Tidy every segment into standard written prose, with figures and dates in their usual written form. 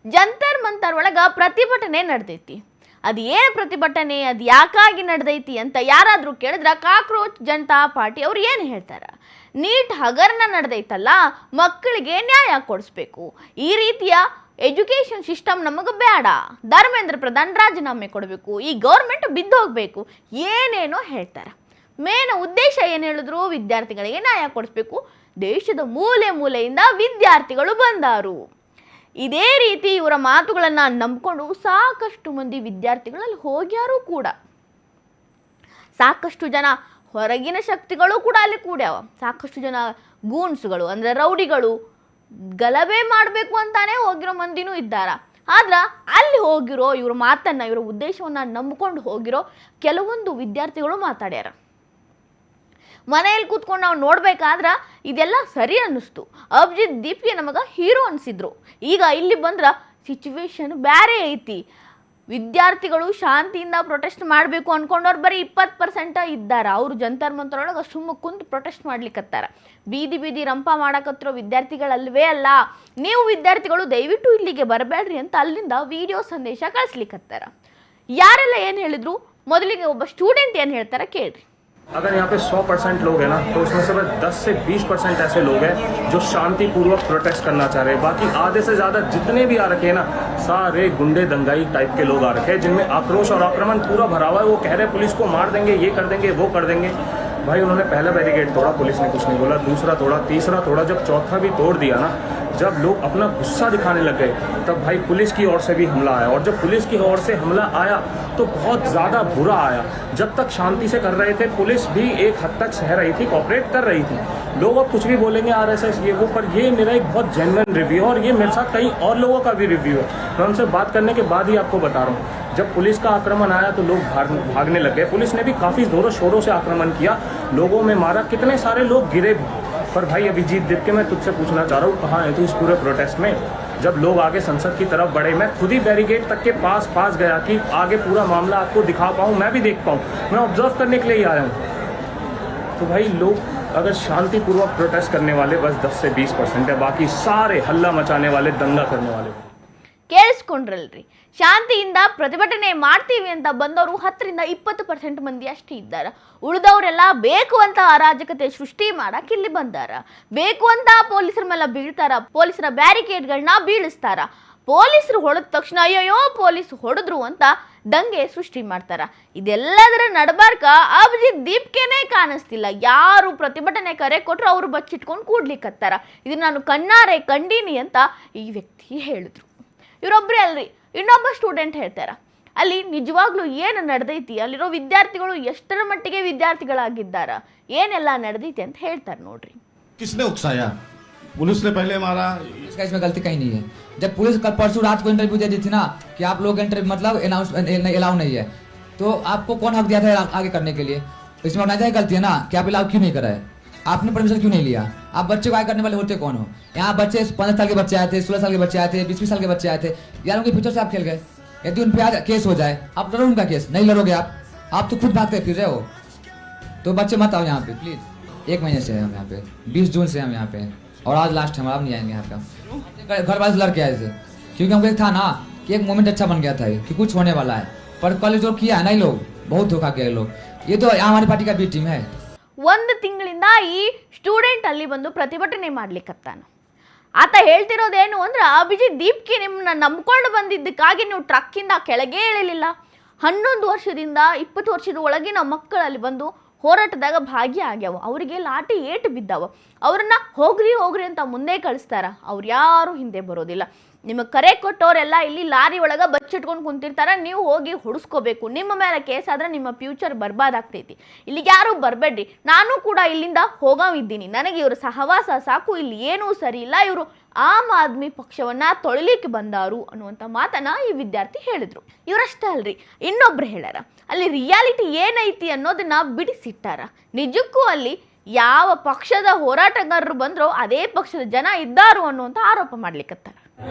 ಜಂತರ್ ಮಂತರ್ ಒಳಗ ಪ್ರತಿಭಟನೆ ನಡೆದೈತಿ. ಅದು ಏನು ಪ್ರತಿಭಟನೆ, ಅದು ಯಾಕಾಗಿ ನಡೆದೈತಿ ಅಂತ ಯಾರಾದರೂ ಕೇಳಿದ್ರೆ ಕಾಕ್ರೋಚ್ ಜನತಾ ಪಾರ್ಟಿ ಅವ್ರು ಏನು ಹೇಳ್ತಾರೆ? ನೀಟ್ ಹಗರಣ ನಡೆದೈತಲ್ಲ, ಮಕ್ಕಳಿಗೆ ನ್ಯಾಯ ಕೊಡಿಸ್ಬೇಕು, ಈ ರೀತಿಯ ಎಜುಕೇಷನ್ ಸಿಸ್ಟಮ್ ನಮಗೆ ಬೇಡ, ಧರ್ಮೇಂದ್ರ ಪ್ರಧಾನ್ ರಾಜೀನಾಮೆ ಕೊಡಬೇಕು, ಈ ಗೌರ್ಮೆಂಟ್ ಬಿದ್ದು ಹೋಗಬೇಕು, ಏನೇನೋ ಹೇಳ್ತಾರೆ. ಮೇನ್ ಉದ್ದೇಶ ಏನು ಹೇಳಿದ್ರು? ವಿದ್ಯಾರ್ಥಿಗಳಿಗೆ ನ್ಯಾಯ ಕೊಡಿಸ್ಬೇಕು. ದೇಶದ ಮೂಲೆ ಮೂಲೆಯಿಂದ ವಿದ್ಯಾರ್ಥಿಗಳು ಬಂದಾರು. ಇದೇ ರೀತಿ ಇವರ ಮಾತುಗಳನ್ನು ನಂಬಿಕೊಂಡು ಸಾಕಷ್ಟು ಮಂದಿ ವಿದ್ಯಾರ್ಥಿಗಳಲ್ಲಿ ಹೋಗ್ಯಾರು ಕೂಡ. ಸಾಕಷ್ಟು ಜನ ಹೊರಗಿನ ಶಕ್ತಿಗಳು ಕೂಡ ಅಲ್ಲಿ ಕೂಡ್ಯಾವ. ಸಾಕಷ್ಟು ಜನ ಗೂನ್ಸ್ಗಳು ಅಂದರೆ ರೌಡಿಗಳು ಗಲಭೆ ಮಾಡಬೇಕು ಅಂತಾನೆ ಹೋಗಿರೋ ಮಂದಿನೂ ಇದ್ದಾರ. ಆದ್ರೆ ಅಲ್ಲಿ ಹೋಗಿರೋ ಇವ್ರ ಮಾತನ್ನು, ಇವರ ಉದ್ದೇಶವನ್ನು ನಂಬಿಕೊಂಡು ಹೋಗಿರೋ ಕೆಲವೊಂದು ವಿದ್ಯಾರ್ಥಿಗಳು ಮಾತಾಡ್ಯಾರ. ಮನೆಯಲ್ಲಿ ಕೂತ್ಕೊಂಡು ನಾವು ನೋಡ್ಬೇಕಾದ್ರೆ ಇದೆಲ್ಲ ಸರಿ ಅನ್ನಿಸ್ತು. ಅಭಿಜಿತ್ ದೀಪ್ಗೆ ನಮಗೆ ಹೀರೋ ಅನಿಸಿದ್ರು. ಈಗ ಇಲ್ಲಿ ಬಂದ್ರೆ ಸಿಚುವೇಶನ್ ಬೇರೆ ಐತಿ. ವಿದ್ಯಾರ್ಥಿಗಳು ಶಾಂತಿಯಿಂದ ಪ್ರೊಟೆಸ್ಟ್ ಮಾಡಬೇಕು ಅಂದ್ಕೊಂಡವ್ರು ಬರೀ 20% ಇದ್ದಾರೆ. ಅವರು ಜಂತರ್ ಮಂತರೊಳಗೆ ಸುಮ್ಮ ಕುಂತು ಪ್ರೊಟೆಸ್ಟ್ ಮಾಡ್ಲಿಕ್ಕತ್ತಾರ. ಬೀದಿ ಬೀದಿ ರಂಪ ಮಾಡಕತ್ತಿರೋ ವಿದ್ಯಾರ್ಥಿಗಳಲ್ವೇ ಅಲ್ಲ. ನೀವು ವಿದ್ಯಾರ್ಥಿಗಳು ದಯವಿಟ್ಟು ಇಲ್ಲಿಗೆ ಬರಬೇಡ್ರಿ ಅಂತ ಅಲ್ಲಿಂದ ವಿಡಿಯೋ ಸಂದೇಶ ಕಳಿಸ್ಲಿಕ್ಕತ್ತಾರ. ಯಾರೆಲ್ಲ ಏನು ಹೇಳಿದ್ರು? ಮೊದಲಿಗೆ ಒಬ್ಬ ಸ್ಟೂಡೆಂಟ್ ಏನು ಹೇಳ್ತಾರೆ ಕೇಳ್ರಿ. अगर यहाँ पे 100% लोग हैं ना, तो उसमें से बस 10 से 20% ऐसे लोग हैं जो शांतिपूर्वक प्रोटेस्ट करना चाह रहे हैं. बाकी आधे से ज़्यादा जितने भी आ रखे हैं ना, सारे गुंडे दंगाई टाइप के लोग आ रखे हैं, जिनमें आक्रोश और आक्रमण पूरा भरा हुआ है. वो कह रहे हैं पुलिस को मार देंगे, ये कर देंगे, वो कर देंगे. भाई उन्होंने पहला बैरिकेड तोड़ा, पुलिस ने कुछ नहीं बोला. दूसरा तोड़ा, तीसरा तोड़ा, जब चौथा भी तोड़ दिया ना, जब लोग अपना गुस्सा दिखाने लग गए, तब भाई पुलिस की ओर से भी हमला आया. और जब पुलिस की ओर से हमला आया तो बहुत ज़्यादा बुरा आया. जब तक शांति से कर रहे थे, पुलिस भी एक हद तक सह रही थी, कॉपरेट कर रही थी. लोग अब कुछ भी बोलेंगे RSS ये वो, पर ये मेरा एक बहुत जेन्युइन रिव्यू है और ये मेरे साथ कई और लोगों का भी रिव्यू है. मैं उनसे बात करने के बाद ही आपको बता रहा हूँ. जब पुलिस का आक्रमण आया तो लोग भागने लग गए. पुलिस ने भी काफ़ी ज़ोरों शोरों से आक्रमण किया, लोगों में मारा, कितने सारे लोग गिरे भी. पर भाई अभिजीत दीप के मैं तुझसे पूछना चाह रहा हूँ, कहाँ है तू इस पूरे प्रोटेस्ट में? जब लोग आगे संसद की तरफ बढ़े, मैं खुद ही बैरिकेड तक के पास गया कि आगे पूरा मामला आपको दिखा पाऊँ, मैं भी देख पाऊँ. मैं ऑब्जर्व करने के लिए ही आया हूँ. तो भाई लोग अगर शांतिपूर्वक प्रोटेस्ट करने वाले बस 10 से 20% है, बाकी सारे हल्ला मचाने वाले, दंगा करने वाले. ಕೇಳಿಸ್ಕೊಂಡ್ರಲ್ರಿ, ಶಾಂತಿಯಿಂದ ಪ್ರತಿಭಟನೆ ಮಾಡ್ತೀವಿ ಅಂತ ಬಂದವರು 10-20% ಮಂದಿ ಅಷ್ಟೇ ಇದ್ದಾರೆ. ಉಳಿದವರೆಲ್ಲ ಬೇಕು ಅಂತ ಅರಾಜಕತೆ ಸೃಷ್ಟಿ ಮಾಡಕ್ಕೆ ಇಲ್ಲಿ ಬಂದಾರ. ಬೇಕು ಅಂತ ಪೊಲೀಸರ ಮೇಲೆ ಬೀಳ್ತಾರ, ಪೊಲೀಸರ ಬ್ಯಾರಿಕೇಡ್ಗಳನ್ನ ಬೀಳಿಸ್ತಾರ. ಪೊಲೀಸರು ಹೊಡೆದ ತಕ್ಷಣ ಅಯ್ಯೋ ಪೊಲೀಸ್ ಹೊಡೆದ್ರು ಅಂತ ದಂಗೆ ಸೃಷ್ಟಿ ಮಾಡ್ತಾರ. ಇದೆಲ್ಲದರ ನಡಬಾರ್ಕ ಅಭಿಜಿತ್ ದೀಪ್ಗೆನೇ ಕಾಣಿಸ್ತಿಲ್ಲ. ಯಾರು ಪ್ರತಿಭಟನೆ ಕರೆ ಕೊಟ್ಟರು ಅವರು ಬಚ್ಚಿಟ್ಕೊಂಡು ಕೂಡ್ಲಿಕ್ಕತ್ತಾರ. ಇದು ನಾನು ಕಣ್ಣಾರೆ ಕಂಡೀನಿ ಅಂತ ಈ ವ್ಯಕ್ತಿ ಹೇಳಿದ್ರು. ಇವರೊಬ್ಬರೇ ಅಲ್ರಿ, ಇನ್ನೊಬ್ಬ ಸ್ಟೂಡೆಂಟ್ ಹೇಳ್ತಾರ ಅಲ್ಲಿ ನಿಜವಾಗ್ಲೂ ಏನು ನಡೆದೈತಿ, ಅಲ್ಲಿರೋ ವಿದ್ಯಾರ್ಥಿಗಳು ಎಷ್ಟರ ಮಟ್ಟಿಗೆ ವಿದ್ಯಾರ್ಥಿಗಳಾಗಿದ್ದಾರ, ಏನೆಲ್ಲ ನಡೆದೈತಿ ಅಂತ ಹೇಳ್ತಾರೆ ನೋಡ್ರಿ. किसने उकसाया? पुलिस ने पहले मारा. इसमें गलती कहीं नहीं है. जब पुलिस कल परसों रात को इंटरव्यू दे दी थी ना कि आप लोग इंटरव्यू मतलब अलाउ नहीं है, तो आपको कौन हक दिया था आगे करने के लिए? इसमें ऑर्गेनाइजर की गलती है ना कि आप अलाउ क्यों नहीं कराए, आपने परमिशन क्यों नहीं लिया? आप बच्चे को आगे करने वाले होते कौन हो? यहाँ बच्चे 15 साल के बच्चे आए थे, 16 साल के बच्चे आए थे, 20 साल के बच्चे आए थे. यार उनके फ्यूचर से आप खेल गए. यदि उन पे आज केस हो जाए, आप लड़ो उनका केस, नहीं लड़ोगे आप तो खुद भागते फिर रहे हो. तो बच्चे मत आओ यहाँ पे प्लीज. 1 महीने से हम यहाँ पे, 20 जून से हम यहाँ पे, और आज लास्ट हम अब नहीं आएंगे यहाँ पे. घर वाले से लड़के आए थे क्योंकि हमको एक था ना कि एक मोमेंट अच्छा बन गया था कि कुछ होने वाला है. पर कल जो किया है ना, ये लोग बहुत धोखा किया. लोग ये तो हमारी पार्टी का भी टीम है. ಒಂದು ತಿಂಗಳಿಂದ ಈ ಸ್ಟೂಡೆಂಟ್ ಅಲ್ಲಿ ಬಂದು ಪ್ರತಿಭಟನೆ ಮಾಡ್ಲಿಕ್ಕತ್ತಾನ. ಆತ ಹೇಳ್ತಿರೋದೇನು ಅಂದ್ರೆ ಅಭಿಜಿತ್ ದೀಪ್ಗೆ ನಿಮ್ಮನ್ನ ನಂಬ್ಕೊಂಡು ಬಂದಿದ್ದಕ್ಕಾಗಿ ನೀವು ಟ್ರಕ್ಕಿಂದ ಕೆಳಗೆ ಇಳಿಲಿಲ್ಲ. 11 ವರ್ಷದಿಂದ 20 ವರ್ಷದ ಒಳಗಿನ ಮಕ್ಕಳಲ್ಲಿ ಬಂದು ಹೋರಾಟದಾಗ ಭಾಗಿಯಾಗ್ಯಾವ. ಅವರಿಗೆ ಲಾಠಿ ಏಟು ಬಿದ್ದಾವ. ಅವ್ರನ್ನ ಹೋಗ್ರಿ ಅಂತ ಮುಂದೆ ಕಳಿಸ್ತಾರ. ಅವ್ರು ಯಾರು ಹಿಂದೆ ಬರೋದಿಲ್ಲ. ನಿಮಗೆ ಕರೆ ಕೊಟ್ಟವರೆಲ್ಲ ಇಲ್ಲಿ ಲಾರಿ ಒಳಗೆ ಬಚ್ಚಿಟ್ಕೊಂಡು ಕುಂತಿರ್ತಾರ. ನೀವು ಹೋಗಿ ಹೊಡಿಸ್ಕೋಬೇಕು. ನಿಮ್ಮ ಮೇಲೆ ಕೇಸ್ ಆದ್ರೆ ನಿಮ್ಮ ಫ್ಯೂಚರ್ ಬರ್ಬಾದಾಗ್ತೈತಿ. ಇಲ್ಲಿಗೆ ಯಾರು ಬರಬೇಡ್ರಿ. ನಾನು ಕೂಡ ಇಲ್ಲಿಂದ ಹೋಗಾವಿದ್ದೀನಿ. ನನಗೆ ಇವರು ಸಹವಾಸ ಸಾಕು, ಇಲ್ಲಿ ಏನೂ ಸರಿ ಇಲ್ಲ, ಇವರು ಆಮ್ ಆದ್ಮಿ ಪಕ್ಷವನ್ನ ತೊಳಿಲಿಕ್ಕೆ ಬಂದಾರು ಅನ್ನುವಂಥ ಮಾತನ್ನ ಈ ವಿದ್ಯಾರ್ಥಿ ಹೇಳಿದ್ರು. ಇವರಷ್ಟೇ ಅಲ್ರಿ, ಇನ್ನೊಬ್ರು ಹೇಳ್ಯಾರ ಅಲ್ಲಿ ರಿಯಾಲಿಟಿ ಏನೈತಿ ಅನ್ನೋದನ್ನ ಬಿಡಿಸಿಟ್ಟಾರ. ನಿಜಕ್ಕೂ ಅಲ್ಲಿ ಯಾವ ಪಕ್ಷದ ಹೋರಾಟಗಾರರು ಬಂದ್ರೋ ಅದೇ ಪಕ್ಷದ ಜನ ಇದ್ದಾರು ಅನ್ನುವಂಥ ಆರೋಪ ಮಾಡ್ಲಿಕ್ಕತ್ತಾರ.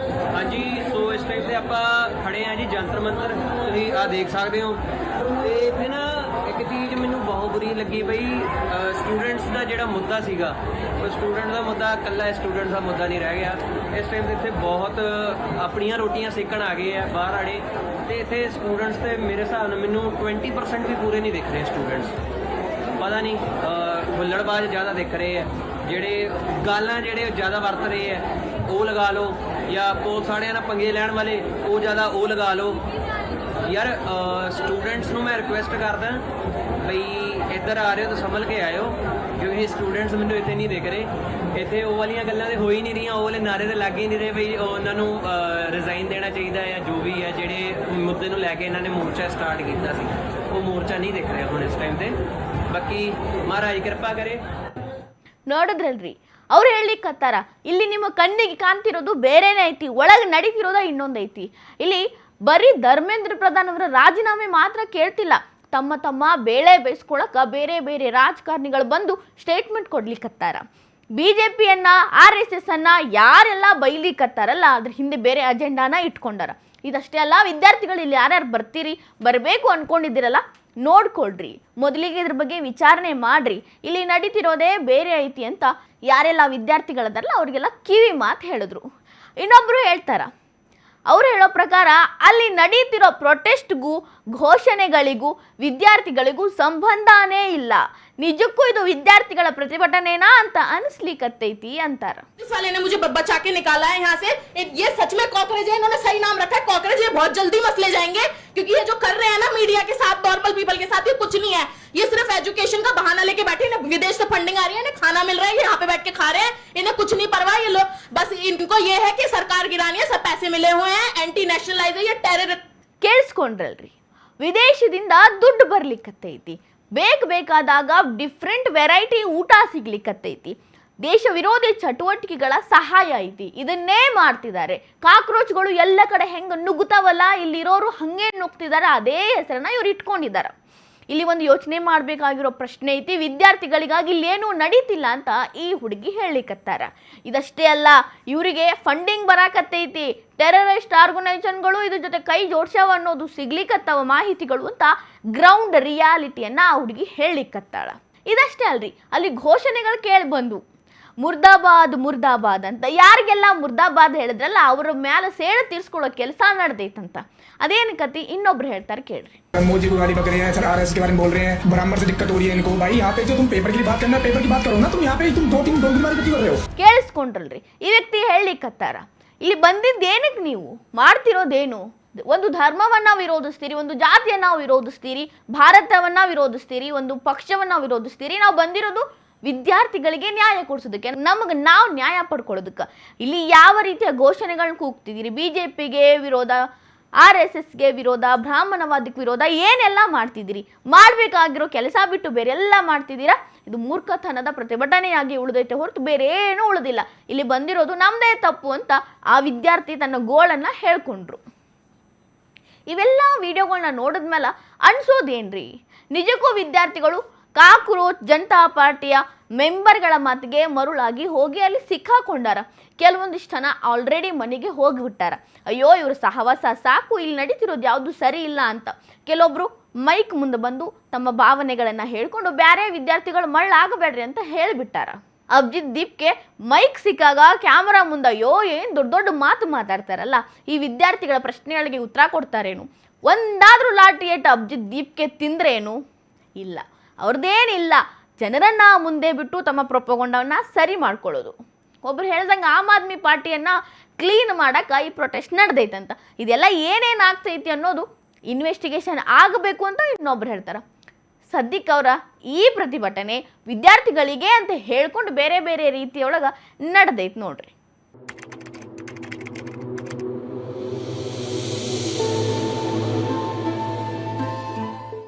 हाँ जी, सो इस टाइम से आप खड़े हैं जी जंतर मंतर, तुम आ देख सकते हो. इतने ना एक ਚੀਜ਼ ਮੈਨੂੰ ਬਹੁਤ ਬੁਰੀ ਲੱਗੀ ਬਈ ਸਟੂਡੈਂਟਸ ਦਾ ਜਿਹੜਾ ਮੁੱਦਾ ਸੀਗਾ ਉਹ ਸਟੂਡੈਂਟ ਦਾ ਮੁੱਦਾ ਇਕੱਲਾ ਸਟੂਡੈਂਟ ਦਾ ਮੁੱਦਾ ਨਹੀਂ ਰਹਿ ਗਿਆ। ਇਸ ਟਾਈਮ ਤੇ ਇੱਥੇ ਬਹੁਤ ਆਪਣੀਆਂ ਰੋਟੀਆਂ ਸੇਕਣ ਆ ਗਏ ਆ ਬਾਹਰ ਆੜੇ, ਤੇ ਇੱਥੇ ਸਟੂਡੈਂਟਸ ਤੇ ਮੇਰੇ ਹਿਸਾਬ ਨਾਲ ਮੈਨੂੰ 20% ਵੀ ਪੂਰੇ ਨਹੀਂ ਦਿਖ ਰਹੇ ਸਟੂਡੈਂਟਸ। ਪਤਾ ਨਹੀਂ ਹੁੱਲੜਬਾਜ਼ ਜ਼ਿਆਦਾ ਦਿਖ ਰਹੇ ਆ, ਜਿਹੜੇ ਗਾਲਾਂ ਜਿਹੜੇ ਜ਼ਿਆਦਾ ਵਰਤ ਰਹੇ ਆ ਉਹ ਲਗਾ ਲਓ, ਜਾਂ ਪੁਲਿਸ ਵਾਲਿਆਂ ਨਾਲ ਪੰਗੇ ਲੈਣ ਵਾਲੇ ਉਹ ਜ਼ਿਆਦਾ ਉਹ ਲਗਾ ਲਓ। ਯਾਰ ਸਟੂਡੈਂਟਸ ਨੂੰ ਮੈਂ ਰਿਕੁਐਸਟ ਕਰਦਾ ਬਈ ਇੱਧਰ ਆ ਰਹੇ ਹੋ ਤਾਂ ਸੰਭਲ ਕੇ ਆਇਓ, ਕਿਉਂਕਿ ਸਟੂਡੈਂਟਸ ਮੈਨੂੰ ਇੱਥੇ ਨਹੀਂ ਦਿਖ ਰਹੇ। ਇੱਥੇ ਉਹ ਵਾਲੀਆਂ ਗੱਲਾਂ ਤੇ ਹੋ ਹੀ ਨਹੀਂ ਰਹੀਆਂ, ਉਹ ਵਾਲੇ ਨਾਰੇ ਤੇ ਲੱਗ ਹੀ ਨਹੀਂ ਰਹੇ ਬਈ ਉਹਨਾਂ ਨੂੰ ਰਿਜ਼ਾਈਨ ਦੇਣਾ ਚਾਹੀਦਾ ਜਾਂ ਜੋ ਵੀ ਹੈ। ਜਿਹੜੇ ਮੁੱਦੇ ਨੂੰ ਲੈ ਕੇ ਇਹਨਾਂ ਨੇ ਮੋਰਚਾ ਸਟਾਰਟ ਕੀਤਾ ਸੀ ਉਹ ਮੋਰਚਾ ਨਹੀਂ ਦਿਖ ਰਿਹਾ ਹੁਣ ਇਸ ਟਾਈਮ ਤੇ। ਬਾਕੀ ಮಹಾರಾಜ್ ಕೃಪಾ ಕರೆ। ನೋಡಿದ್ರಲ್ರಿ, ಅವ್ರು ಹೇಳಿಕತ್ತಾರ ಇಲ್ಲಿ ನಿಮ್ಮ ಕಣ್ಣಿಗೆ ಕಾಣ್ತಿರೋದು ಬೇರೆನೇ ಐತಿ, ಒಳಗೆ ನಡೀತಿರೋದ ಇನ್ನೊಂದೈತಿ. ಇಲ್ಲಿ ಬರೀ ಧರ್ಮೇಂದ್ರ ಪ್ರಧಾನ್ ಅವರ ರಾಜೀನಾಮೆ ಮಾತ್ರ ಕೇಳ್ತಿಲ್ಲ, ತಮ್ಮ ತಮ್ಮ ಬೇಳೆ ಬೇಯಿಸ್ಕೊಳಕ ಬೇರೆ ಬೇರೆ ರಾಜಕಾರಣಿಗಳು ಬಂದು ಸ್ಟೇಟ್ಮೆಂಟ್ ಕೊಡ್ಲಿಕ್ಕತ್ತಾರ. BJPಯನ್ನ RSS ಅನ್ನ ಯಾರೆಲ್ಲ ಬೈಲಿಕ್ಕತ್ತಾರಲ್ಲ ಅದ್ರ ಹಿಂದೆ ಬೇರೆ ಅಜೆಂಡಾನ ಇಟ್ಕೊಂಡಾರ. ಇದಷ್ಟೇ ಅಲ್ಲ, ವಿದ್ಯಾರ್ಥಿಗಳು ಇಲ್ಲಿ ಯಾರ್ಯಾರು ಬರ್ತೀರಿ ಬರಬೇಕು ಅನ್ಕೊಂಡಿದ್ದೀರಲ್ಲ ನೋಡ್ಕೊಳ್ರಿ, ಮೊದಲಿಗೆ ಇದ್ರ ಬಗ್ಗೆ ವಿಚಾರಣೆ ಮಾಡ್ರಿ, ಇಲ್ಲಿ ನಡೀತಿರೋದೇ ಬೇರೆ ಐತಿ ಅಂತ ಯಾರೆಲ್ಲ ವಿದ್ಯಾರ್ಥಿಗಳದಾರಲ್ಲ ಅವ್ರಿಗೆಲ್ಲ ಕಿವಿ ಮಾತು ಹೇಳಿದ್ರು. ಇನ್ನೊಬ್ರು ಹೇಳ್ತಾರ, ಅವ್ರು ಹೇಳೋ ಪ್ರಕಾರ ಅಲ್ಲಿ ನಡೀತಿರೋ ಪ್ರೊಟೆಸ್ಟ್ಗೂ ಘೋಷಣೆಗಳಿಗೂ ವಿದ್ಯಾರ್ಥಿಗಳಿಗೂ ಸಂಬಂಧನೇ ಇಲ್ಲ, ನಿಜಕ್ಕೂ ಇದು ವಿದ್ಯಾರ್ಥಿಗಳ ಪ್ರತಿಭಟನೆನಾ ಅಂತ ಅನಿಸ್ಲಿಕ್ಕತ್ತೈತಿ ಅಂತಾರ. वाले ने मुझे बचा के निकाला है यहाँ से। ये सच में कॉकरोच है, इन्होंने सही नाम रखा है कॉकरोच। ये बहुत जल्दी मसले जाएंगे, क्योंकि ये जो कर रहे हैं ना मीडिया के साथ, नॉर्मल पीपल के साथ, ये कुछ नहीं है। ये सिर्फ एजुकेशन का बहाना लेके बैठे, इन्हें विदेश से फंडिंग आ रही है, इन्हें खाना मिल रहा है, ये यहाँ पे बैठ के खा रहे हैं, इन्हें कुछ नहीं परवाह। ये लोग बस इनको ये है कि सरकार गिरानी है, सब पैसे मिले हुए हैं, एंटी नेशनलाइज है, ये टेरर। ಕೇಳಿಸ್ಕೊಂಡ್ರಲ್ರಿ, ವಿದೇಶದಿಂದ ದುಡ್ಡು ಬರ್ಲಿಕ್ಕತ್ತೈತಿ, ಬೇಕಾದಾಗ ಡಿಫ್ರೆಂಟ್ ವೆರೈಟಿ ಊಟ ಸಿಗ್ಲಿಕ್ಕತ್ತೈತಿ, ದೇಶ ವಿರೋಧಿ ಚಟುವಟಿಕೆಗಳ ಸಹಾಯ ಐತಿ, ಇದನ್ನೇ ಮಾಡ್ತಿದ್ದಾರೆ. ಕಾಕ್ರೋಚ್ಗಳು ಎಲ್ಲ ಕಡೆ ಹೆಂಗೆ ನುಗ್ತಾವಲ್ಲ, ಇಲ್ಲಿರೋರು ಹಂಗೆ ನುಗ್ತಿದ್ದಾರೆ, ಅದೇ ಹೆಸರನ್ನ ಇವ್ರು ಇಟ್ಕೊಂಡಿದ್ದಾರೆ. ಇಲ್ಲಿ ಒಂದು ಯೋಚನೆ ಮಾಡಬೇಕಾಗಿರೋ ಪ್ರಶ್ನೆ ಐತಿ, ವಿದ್ಯಾರ್ಥಿಗಳಿಗಾಗಿ ಇಲ್ಲೇನೂ ನಡೀತಿಲ್ಲ ಅಂತ ಈ ಹುಡುಗಿ ಹೇಳಿಕತ್ತಾರ. ಇದಷ್ಟೇ ಅಲ್ಲ, ಇವರಿಗೆ ಫಂಡಿಂಗ್ ಬರಾಕತ್ತೈತಿ, ಟೆರರಿಸ್ಟ್ ಆರ್ಗನೈಸೇಷನ್ಗಳು ಇದ್ರ ಜೊತೆ ಕೈ ಜೋಡ್ಸ್ಯಾವ ಅನ್ನೋದು ಸಿಗ್ಲಿಕ್ಕತ್ತವ ಮಾಹಿತಿಗಳು ಅಂತ ಗ್ರೌಂಡ್ ರಿಯಾಲಿಟಿಯನ್ನ ಆ ಹುಡುಗಿ ಹೇಳಿಕತ್ತಾಳ. ಇದಷ್ಟೇ ಅಲ್ರಿ, ಅಲ್ಲಿ ಘೋಷಣೆಗಳು ಕೇಳಿ ಬಂದು ಮುರ್ದಾಬಾದ್ ಮುರ್ದಾಬಾದ್ ಅಂತ. ಯಾರಿಗೆಲ್ಲ ಮುರ್ದಾಬಾದ್ ಹೇಳಿದ್ರಲ್ಲ ಅವ್ರ ಮ್ಯಾಲ ಸೇಡು ತೀರ್ಸ್ಕೊಳ್ಳೋ ಕೆಲಸ ನಡೆದೈತಂತ. ಅದೇನು ಕತಿ ಇನ್ನೊಬ್ರು ಹೇಳ್ತಾರೆ ಕೇಳ್ರಿ. मोदी को गाली पकड़ रहे हैं, सर RS के बारे में बोल रहे हैं, ब्राह्मण से दिक्कत हो रही है इनको। भाई यहाँ पे जो तुम पेपर की बात करना, पेपर की बात करो ना, तुम यहाँ पे तुम 2-3 लोग की बात कर रहे हो। ಕೇಳಿಸ್ಕೊಂಡ್ರಲ್ರಿ, ಈ ವ್ಯಕ್ತಿ ಹೇಳಿಕತ್ತಾರ, ಇಲ್ಲಿ ಬಂದಿದ್ದೇನಕ್ಕೆ, ನೀವು ಮಾಡ್ತಿರೋದೇನು? ಒಂದು ಧರ್ಮವನ್ನ ವಿರೋಧಿಸ್ತೀರಿ, ಒಂದು ಜಾತಿಯನ್ನ ವಿರೋಧಿಸ್ತೀರಿ, ಭಾರತವನ್ನ ವಿರೋಧಿಸ್ತೀರಿ, ಒಂದು ಪಕ್ಷವನ್ನ ವಿರೋಧಿಸ್ತೀರಿ. ನಾವು ಬಂದಿರೋದು ವಿದ್ಯಾರ್ಥಿಗಳಿಗೆ ನ್ಯಾಯ ಕೊಡಿಸೋದಕ್ಕೆ, ನಮಗೆ ನಾವು ನ್ಯಾಯ ಪಡ್ಕೊಳ್ಳೋದಕ್ಕೆ. ಇಲ್ಲಿ ಯಾವ ರೀತಿಯ ಘೋಷಣೆಗಳನ್ನ ಕೂಗ್ತಿದ್ದೀರಿ, BJPಗೆ ವಿರೋಧ, RSSಗೆ ವಿರೋಧ, ಬ್ರಾಹ್ಮಣವಾದಕ್ಕೆ ವಿರೋಧ, ಏನೆಲ್ಲ ಮಾಡ್ತಿದ್ದೀರಿ? ಮಾಡಬೇಕಾಗಿರೋ ಕೆಲಸ ಬಿಟ್ಟು ಬೇರೆ ಎಲ್ಲ ಮಾಡ್ತಿದ್ದೀರಾ. ಇದು ಮೂರ್ಖತನದ ಪ್ರತಿಭಟನೆಯಾಗಿ ಉಳಿದೈತೆ ಹೊರತು ಬೇರೆ ಏನೂ ಉಳಿದಿಲ್ಲ. ಇಲ್ಲಿ ಬಂದಿರೋದು ನಮ್ಮದೇ ತಪ್ಪು ಅಂತ ಆ ವಿದ್ಯಾರ್ಥಿ ತನ್ನ ಗೋಳನ್ನು ಹೇಳ್ಕೊಂಡ್ರು. ಇವೆಲ್ಲ ವಿಡಿಯೋಗಳನ್ನ ನೋಡಿದ್ಮೇಲೆ ಅನ್ಸೋದೇನ್ರಿ, ನಿಜಕ್ಕೂ ವಿದ್ಯಾರ್ಥಿಗಳು ಕಾಕ್ರೋಚ್ ಜನತಾ ಪಾರ್ಟಿಯ ಮೆಂಬರ್ಗಳ ಮಾತಿಗೆ ಮರುಳಾಗಿ ಹೋಗಿ ಅಲ್ಲಿ ಸಿಕ್ಕಾಕೊಂಡಾರ. ಕೆಲವೊಂದಿಷ್ಟು ಜನ ಆಲ್ರೆಡಿ ಮನೆಗೆ ಹೋಗಿಬಿಟ್ಟಾರ. ಅಯ್ಯೋ ಇವ್ರ ಸಹವಾಸ ಸಾಕು, ಇಲ್ಲಿ ನಡೀತಿರೋದು ಯಾವುದು ಸರಿ ಇಲ್ಲ ಅಂತ. ಕೆಲವೊಬ್ರು ಮೈಕ್ ಮುಂದೆ ಬಂದು ತಮ್ಮ ಭಾವನೆಗಳನ್ನು ಹೇಳ್ಕೊಂಡು ಬೇರೆ ವಿದ್ಯಾರ್ಥಿಗಳು ಮಳ್ಳಾಗಬೇಡ್ರಿ ಅಂತ ಹೇಳಿಬಿಟ್ಟಾರ. ಅಭಿಜಿತ್ ದೀಪ್ಗೆ ಮೈಕ್ ಸಿಕ್ಕಾಗ ಕ್ಯಾಮರಾ ಮುಂದೆ ಅಯ್ಯೋ ಏನು ದೊಡ್ಡ ದೊಡ್ಡ ಮಾತು ಮಾತಾಡ್ತಾರಲ್ಲ, ಈ ವಿದ್ಯಾರ್ಥಿಗಳ ಪ್ರಶ್ನೆಗಳಿಗೆ ಉತ್ತರ ಕೊಡ್ತಾರೇನು? ಒಂದಾದ್ರೂ ಲಾಠಿ ಏಟು ಅಭಿಜಿತ್ ದೀಪ್ಗೆ ತಿಂದ್ರೇನು? ಇಲ್ಲ, ಅವ್ರದ್ದೇನಿಲ್ಲ, ಜನರನ್ನ ಮುಂದೆ ಬಿಟ್ಟು ತಮ್ಮ ಪ್ರೊಪಗೊಂಡವನ್ನ ಸರಿ ಮಾಡ್ಕೊಳ್ಳೋದು. ಒಬ್ರು ಹೇಳ್ದಂಗೆ ಆಮ್ ಆದ್ಮಿ ಪಾರ್ಟಿಯನ್ನ ಕ್ಲೀನ್ ಮಾಡಕ್ಕೆ ಈ ಪ್ರೊಟೆಸ್ಟ್ ನಡೆದೈತಂತ. ಇದೆಲ್ಲ ಏನೇನು ಆಗ್ತೈತಿ ಅನ್ನೋದು ಇನ್ವೆಸ್ಟಿಗೇಷನ್ ಆಗಬೇಕು ಅಂತ ಇನ್ನೊಬ್ರು ಹೇಳ್ತಾರೆ. ಸದ್ಯಕ್ಕೆ ಅವರ ಈ ಪ್ರತಿಭಟನೆ ವಿದ್ಯಾರ್ಥಿಗಳಿಗೆ ಅಂತ ಹೇಳ್ಕೊಂಡು ಬೇರೆ ಬೇರೆ ರೀತಿಯೊಳಗೆ ನಡೆದೈತೆ ನೋಡ್ರಿ.